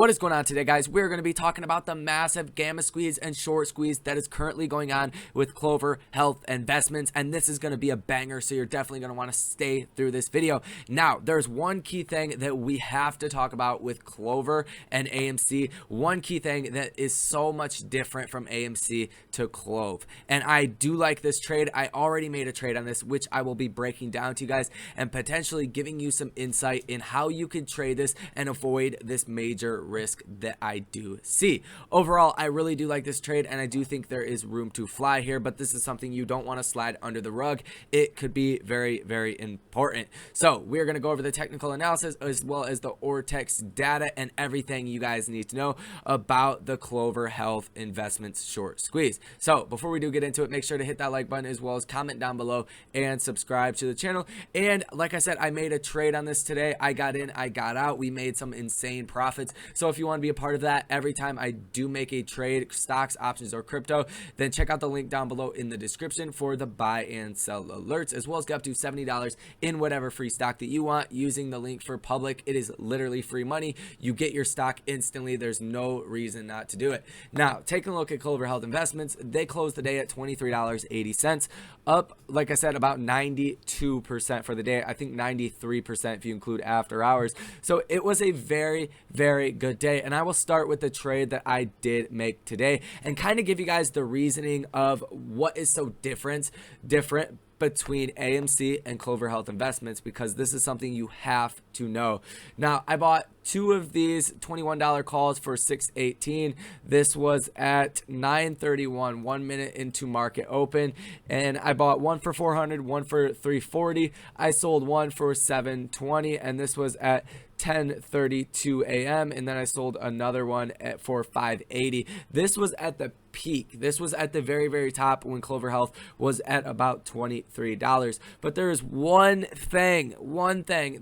What is going on today, guys? We're going to be talking about the massive gamma squeeze and short squeeze that is currently going on with Clover Health Investments, and this is going to be a banger, so you're definitely going to want to stay through this video. Now, there's one key thing that we have to talk about with Clover and AMC, one key thing that is so much different from AMC to Clov, and I do like this trade. I already made a trade on this, which I will be breaking down to you guys and potentially giving you some insight in how you can trade this and avoid this major risk that I do see. Overall, I really do like this trade, and I do think there is room to fly here, but this is something you don't want to slide under the rug. It could be very, very important. So we're going to go over the technical analysis as well as the Ortex data and everything you guys need to know about the Clover Health Investments short squeeze. So before we do get into it, make sure to hit that like button as well as comment down below and subscribe to the channel. And like I said, I made a trade on this today. I got in, I got out. We made some insane profits. So if you want to be a part of that, every time I do make a trade, stocks, options, or crypto, then check out the link down below in the description for the buy and sell alerts, as well as get up to $70 in whatever free stock that you want using the link for public. It is literally free money. You get your stock instantly. There's no reason not to do it. Now, taking a look at Clover Health Investments, they closed the day at $23.80, up, like I said, about 92% for the day. I think 93% if you include after hours. So it was a very, very good day, and I will start with the trade that I did make today and kind of give you guys the reasoning of what is so different between AMC and Clover Health Investments, because this is something you have to know. Now, I bought two of these $21 calls for $6.18. This was at 9:31, 1 minute into market open, and I bought one for $400, one for $340. I sold one for $720, and this was at 10:32 a.m. and then I sold another one for $580. This was at the peak. This was at the very, very top when Clover Health was at about $23. But there is one thing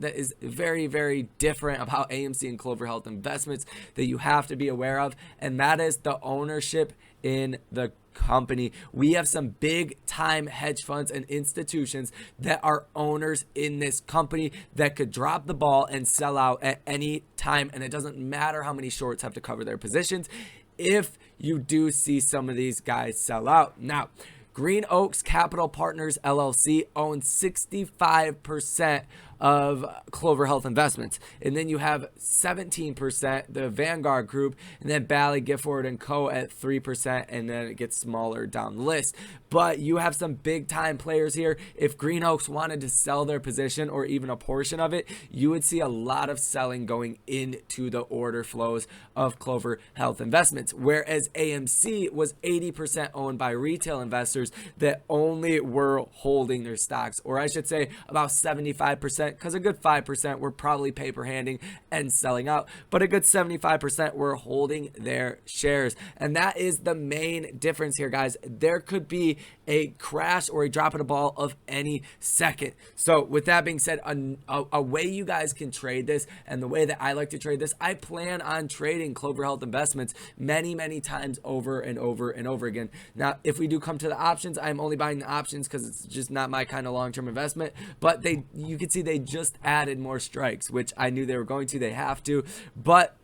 that is very, very different about AMC and Clover Health Investments that you have to be aware of, and that is the ownership in the company. We have some big time hedge funds and institutions that are owners in this company that could drop the ball and sell out at any time, and it doesn't matter how many shorts have to cover their positions if you do see some of these guys sell out. Now, Green Oaks Capital Partners LLC owns 65% of Clover Health Investments, and then you have 17% the Vanguard Group, and then Bally, Gifford and Co at 3%, and then it gets smaller down the list. But you have some big time players here. If Green Oaks wanted to sell their position or even a portion of it, you would see a lot of selling going into the order flows of Clover Health Investments, whereas AMC was 80% owned by retail investors that only were holding their stocks, or I should say about 75%, because a good 5% were probably paper handing and selling out, but a good 75% were holding their shares. And that is the main difference here, guys. There could be a crash or a drop in a ball of any second. So with that being said, a way you guys can trade this, and the way that I like to trade this, I plan on trading Clover Health Investments many, many times over and over and over again. Now, if we do come to the options, I'm only buying the options because it's just not my kind of long-term investment, but you can see they just added more strikes, which I knew they were going to. They have to, but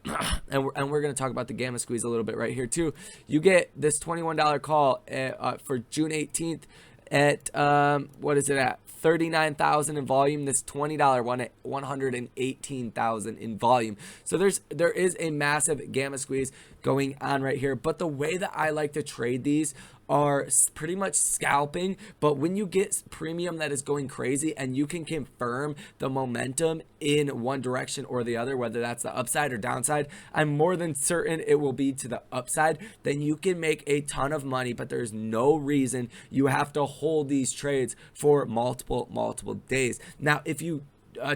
and we're going to talk about the gamma squeeze a little bit right here too. You get this $21 call for June 18th at what is it at 39,000 in volume. This $20 one at 118,000 in volume. So there is a massive gamma squeeze going on right here. But the way that I like to trade these are pretty much scalping, but when you get premium that is going crazy and you can confirm the momentum in one direction or the other, whether that's the upside or downside, I'm more than certain it will be to the upside, then you can make a ton of money. But there's no reason you have to hold these trades for multiple days. Now, if you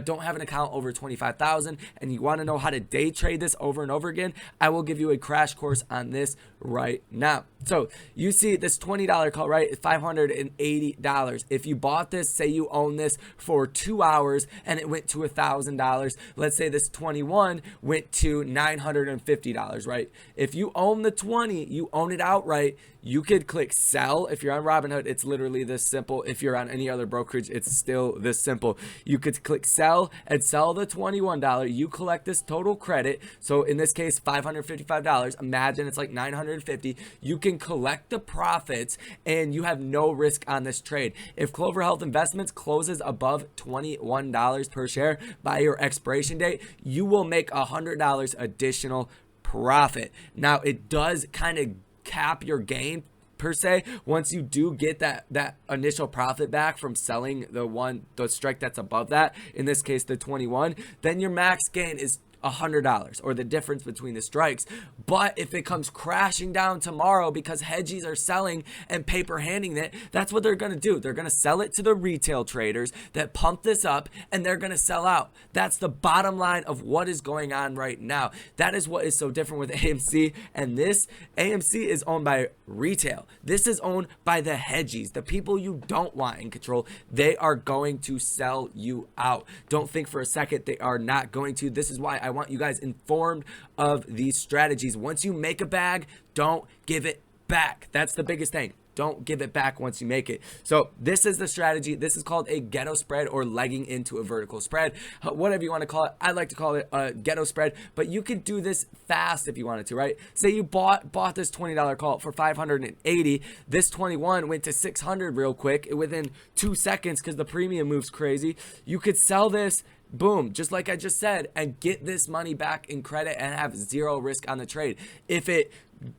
don't have an account over 25,000 and you want to know how to day trade this over and over again, I will give you a crash course on this right now. So you see this $20 call, right? It's $580. If you bought this, say you own this for 2 hours and it went to $1,000, let's say this 21 went to $950, right? If you own the 20, you own it outright, you could click sell. If you're on Robinhood, it's literally this simple. If you're on any other brokerage, it's still this simple. You could click sell and sell the $21, you collect this total credit. So in this case, $555. Imagine it's like $950. You can collect the profits and you have no risk on this trade. If Clover Health Investments closes above $21 per share by your expiration date, you will make $100 additional profit. Now, it does kind of cap your gain per se. Once you do get that initial profit back from selling the strike that's above that, in this case the 21, then your max gain is $100, or the difference between the strikes. But if it comes crashing down tomorrow because hedgies are selling and paper handing it, that's what they're going to do. They're going to sell it to the retail traders that pump this up, and they're going to sell out. That's the bottom line of what is going on right now. That is what is so different with AMC. And this AMC is owned by retail. This is owned by the hedgies, the people you don't want in control. They are going to sell you out. Don't think for a second they are not going to. This is why I want you guys informed of these strategies. Once you make a bag, don't give it back. That's the biggest thing. Don't give it back once you make it. So this is the strategy. This is called a ghetto spread, or legging into a vertical spread. Whatever you want to call it. I like to call it a ghetto spread, but you could do this fast if you wanted to, right? Say you bought this $20 call for $580. This 21 went to $600 real quick within 2 seconds because the premium moves crazy. You could sell this, boom, just like I just said, and get this money back in credit and have zero risk on the trade. If it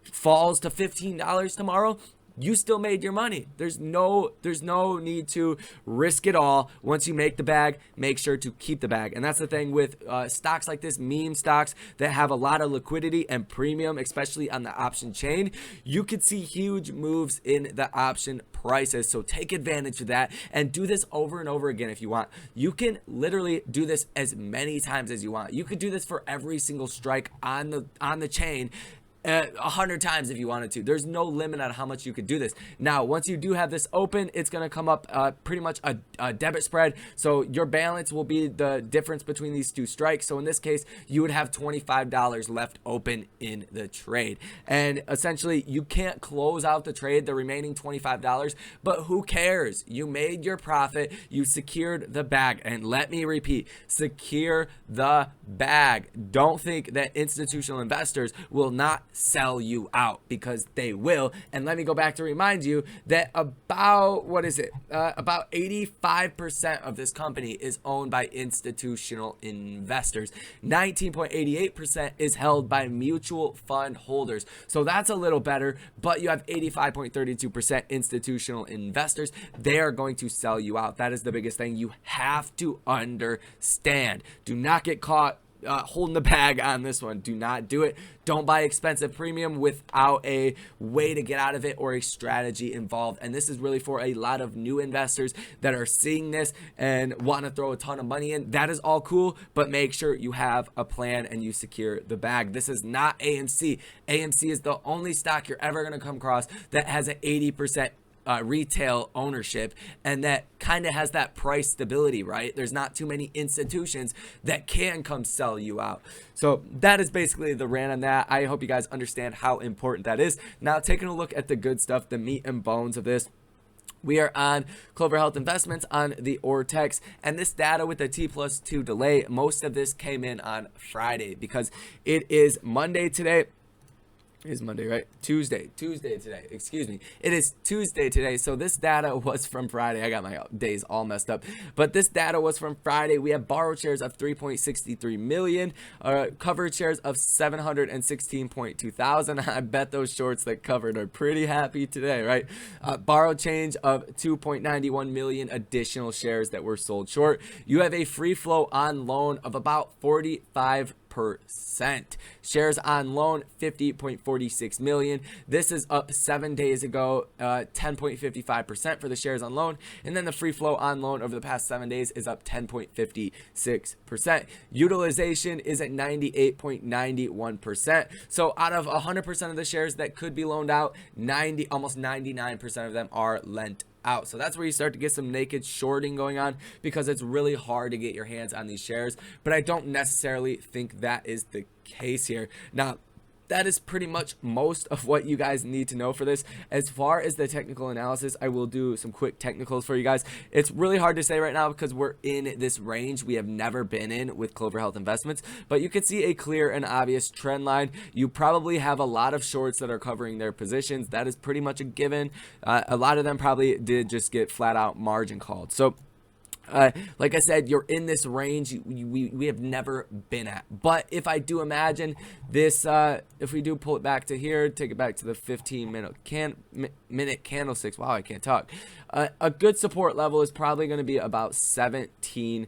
falls to $15 tomorrow, you still made your money. There's no need to risk it all. Once you make the bag, make sure to keep the bag. And that's the thing with stocks like this, meme stocks that have a lot of liquidity and premium, especially on the option chain. You could see huge moves in the option prices. So take advantage of that and do this over and over again if you want. You can literally do this as many times as you want. You could do this for every single strike on the chain 100 times if you wanted to. There's no limit on how much you could do this. Now, once you do have this open, it's going to come up pretty much a debit spread. So your balance will be the difference between these two strikes. So in this case, you would have $25 left open in the trade. And essentially, you can't close out the trade, the remaining $25, but who cares? You made your profit. You secured the bag. And let me repeat, secure the bag. Don't think that institutional investors will not sell you out, because they will. And let me go back to remind you that about 85% of this company is owned by institutional investors. 19.88% is held by mutual fund holders. So that's a little better, but you have 85.32% institutional investors. They are going to sell you out. That is the biggest thing you have to understand. Do not get caught holding the bag on this one. Do not do it. Don't buy expensive premium without a way to get out of it or a strategy involved. And this is really for a lot of new investors that are seeing this and want to throw a ton of money in. That is all cool, but make sure you have a plan and you secure the bag. This is not AMC. AMC is the only stock you're ever going to come across that has an 80% retail ownership, and that kind of has that price stability, right? There's not too many institutions that can come sell you out. So that is basically the rant on that. I hope you guys understand how important that is. Now, taking a look at the good stuff, the meat and bones of this. We are on Clover Health Investments on the Ortex, and this data with the T+2 delay, most of this came in on Friday because it is Monday today. It is Monday, right? Tuesday today. Excuse me. It is Tuesday today. So this data was from Friday. I got my days all messed up. But this data was from Friday. We have borrowed shares of 3.63 million, covered shares of 716.2 thousand. I bet those shorts that covered are pretty happy today, right? Borrowed change of 2.91 million additional shares that were sold short. You have a free flow on loan of about 45%. Shares on loan 50.46 million. This is up 7 days ago, 10.55% for the shares on loan, and then the free flow on loan over the past 7 days is up 10.56%. Utilization is at 98.91%. So out of 100% of the shares that could be loaned out, almost 99% of them are lent out. So that's where you start to get some naked shorting going on, because it's really hard to get your hands on these shares. But I don't necessarily think that is the case here. Now, that is pretty much most of what you guys need to know for this. As far as the technical analysis, I will do some quick technicals for you guys. It's really hard to say right now because we're in this range we have never been in with Clover Health Investments, but you can see a clear and obvious trend line. You probably have a lot of shorts that are covering their positions. That is pretty much a given. A lot of them probably did just get flat out margin called. So like I said, you're in this range we have never been at. But if I do imagine this, if we do pull it back to here, take it back to the 15-minute candlesticks. Wow, I can't talk. A good support level is probably going to be about $17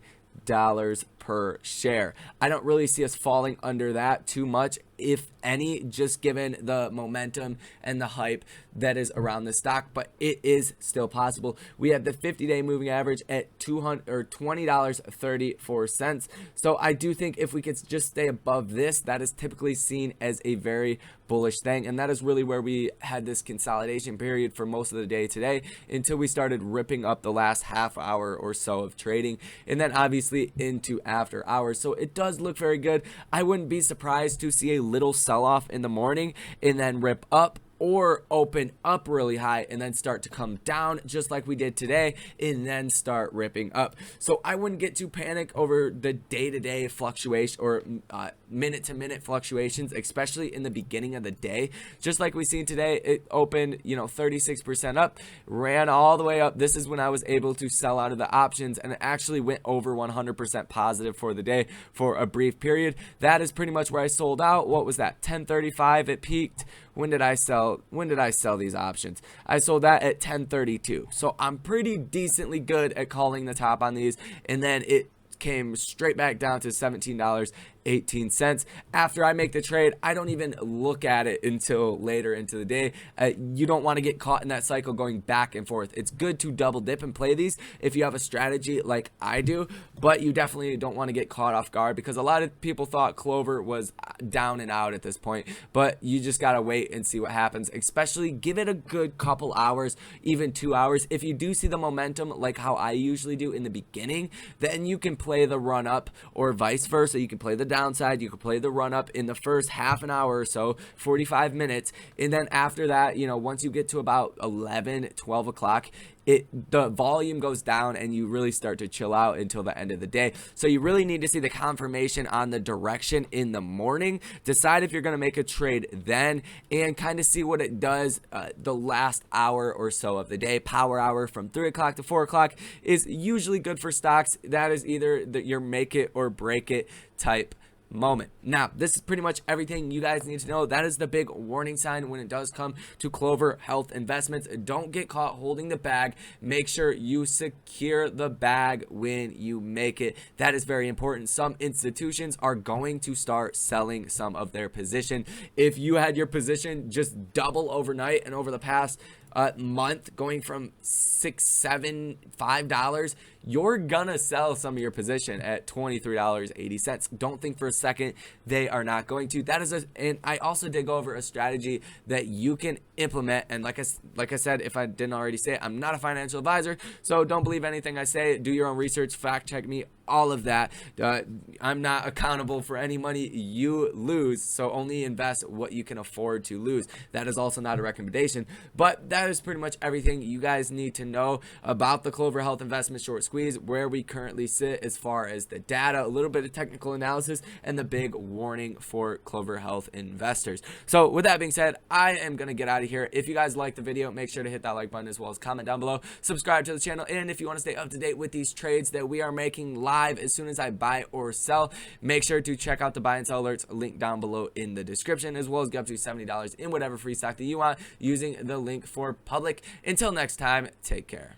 per share. I don't really see us falling under that too much, if any, just given the momentum and the hype that is around the stock, but it is still possible. We have the 50-day moving average at $20.34. So I do think if we could just stay above this, that is typically seen as a very bullish thing, and that is really where we had this consolidation period for most of the day today until we started ripping up the last half hour or so of trading, and then obviously into after hours. So it does look very good. I wouldn't be surprised to see a little sell-off in the morning and then rip up, or open up really high and then start to come down just like we did today and then start ripping up. So I wouldn't get too panicked over the day-to-day fluctuation or minute-to-minute fluctuations, especially in the beginning of the day. Just like we seen today, it opened 36% up, ran all the way up. This is when I was able to sell out of the options, and it actually went over 100% positive for the day for a brief period. That is pretty much where I sold out. What was that? 10:35 it peaked. When did I sell these options? I sold that at 10:32. So I'm pretty decently good at calling the top on these, and then it came straight back down to $17.18. After I make the trade, I don't even look at it until later into the day. You don't want to get caught in that cycle going back and forth. It's good to double dip and play these if you have a strategy like I do, but you definitely don't want to get caught off guard, because a lot of people thought Clover was down and out at this point, but you just got to wait and see what happens. Especially give it a good couple hours, even 2 hours. If you do see the momentum like how I usually do in the beginning, then you can play the run up, or vice versa. You can play the downside, you can play the run up in the first half an hour or so, 45 minutes, and then after that, once you get to about 11-12 o'clock, the volume goes down and you really start to chill out until the end of the day. So you really need to see the confirmation on the direction in the morning, decide if you're going to make a trade then, and kind of see what it does the last hour or so of the day. Power hour from 3 o'clock to 4 o'clock is usually good for stocks. That is either your make it or break it type moment. Now, this is pretty much everything you guys need to know. That is the big warning sign when it does come to Clover Health Investments. Don't get caught holding the bag. Make sure you secure the bag when you make it. That is very important. Some institutions are going to start selling some of their position. If you had your position just double overnight, and over the past month going from $6, $7, $5, you're gonna sell some of your position at $23.80. Don't think for a second they are not going to. That is and I also did go over a strategy that you can implement, and like I said, if I didn't already say it, I'm not a financial advisor, so don't believe anything I say. Do your own research, fact check me, all of that. I'm not accountable for any money you lose, so only invest what you can afford to lose. That is also not a recommendation, but that is pretty much everything you guys need to know about the Clover Health Investment Short Squeeze, where we currently sit as far as the data, a little bit of technical analysis, and the big warning for Clover Health investors. So with that being said, I am going to get out of here. If you guys like the video, make sure to hit that like button, as well as comment down below, subscribe to the channel, and if you want to stay up to date with these trades that we are making live as soon as I buy or sell, make sure to check out the buy and sell alerts link down below in the description, as well as get up to $70 in whatever free stock that you want using the link for public. Until next time, take care.